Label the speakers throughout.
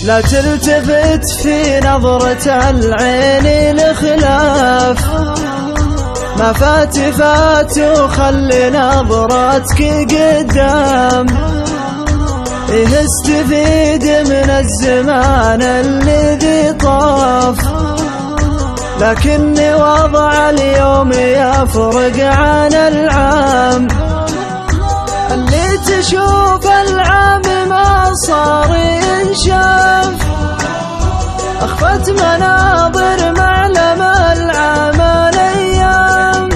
Speaker 1: لا تلتفت في نظرة العين لخلاف، ما فات فات وخلي نظرتك قدام. إيه استفيد من الزمان الذي طاف، لكن وضع اليوم يفرق عن العام. اللي تشوف العام ما صار ينشاف، أخفت مناظر معلم العام الأيام،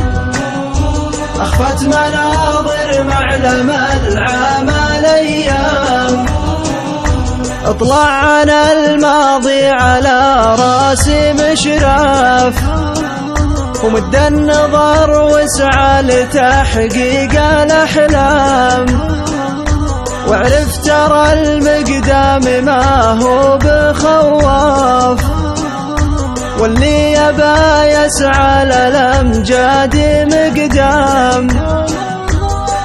Speaker 1: أخفت مناظر معلم العام الأيام. اطلع عن الماضي على راسي مشراف، ومد النظر واسعى لتحقيق الأحلام. واعرف ترى المقدام ما هو بخواف، واللي يبا يسعى للأمجاد مقدام.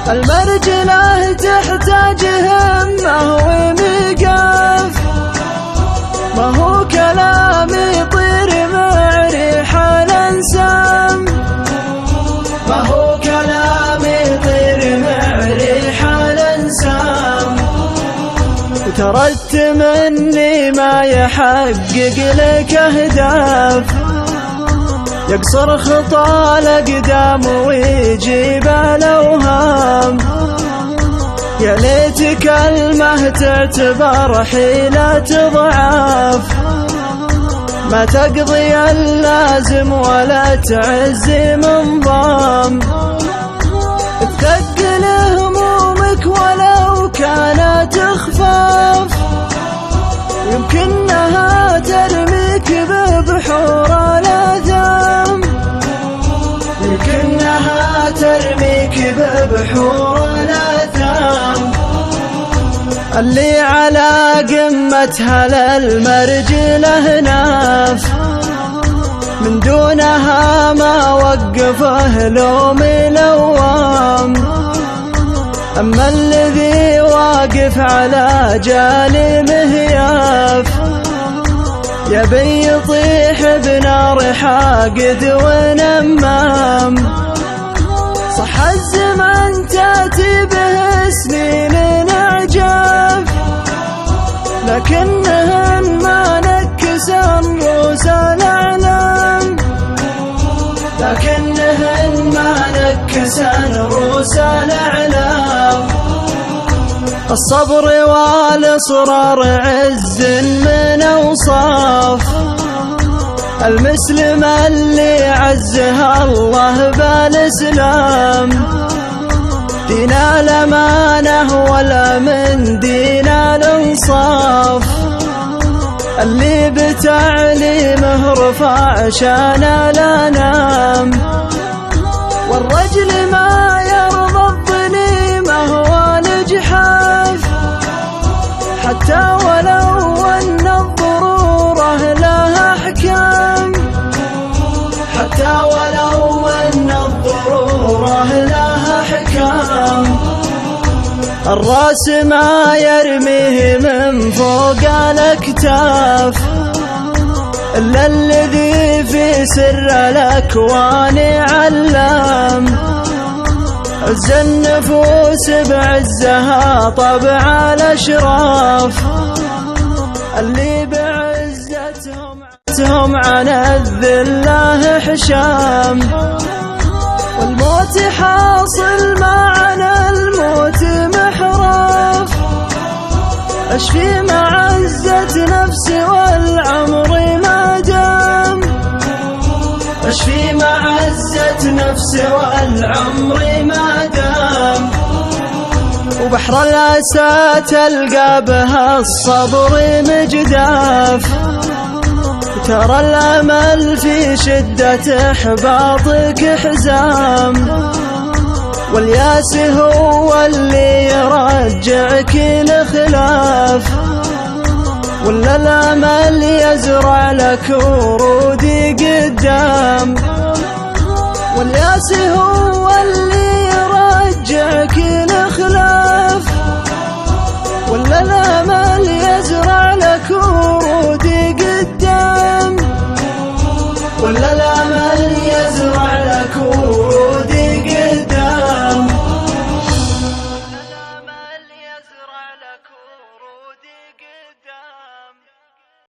Speaker 1: المرجلة تحتاج همة وميقاف، ما هو كلام يطير مع ريح الأنسام، ما هو كلام يطير مع ريح الأنسام. وترى التمني ما يحقق لك أهداف، يقصر خطى الأقدام ويجيب الأوهام. يا ليت كلمة تعتبر حيلة ضعاف، ما تقضي اللازم ولا تعز منظام. تثقل همومك ولو كانت خفاف، يمكنها ترميك ببحور الآثام، يمكنها ترميك ببحور الآثام. اللي على قمتها للمرجلة ناف، من دونها ما وقفه لوم لوام. أما الذي واقف على جانبه ياف، يبي يطيح بنار حاقد ونمام. صح الزمن تأتي به سنين الإعجاف، لكنهن ما نكسن رؤوس الأعلام، لكنهن ما نكسن رؤوس الأعلام. الصبر والإصرار عز من أوصاف، المسلم اللي عزها الله بالإسلام. دين الأمانة والأمن دين الإنصاف، اللي بتعليمه رفع شان الأنام. والرجل ما يرضى الظليمة والإجحاف، حتى ولو أن الضرورة لها أحكام، حتى ولو أن الضرورة لها أحكام. الراس ما يرميه من فوق الأكتاف، إلا الذي في سر الأكوان علام. عز النفوس بعزها طبع الأشراف، اللي بعزتهم عن الذلة حشام. والموت حاصل معنا الموت محراف، أشفي معزة نفسي والعمر ما دام، أشفي معزة نفسي والعمر ما دام. وبحر الأسى تلقى بها الصبر مجداف، ترى الأمل في شدة إحباطك حزام. والياس هو اللي يرجعك لخلاف، ولا الأمل يزرع لك ورودي قدام. والياس هو اللي ولا الامل يزرع لك ورودي قدام، ولا الامل يزرع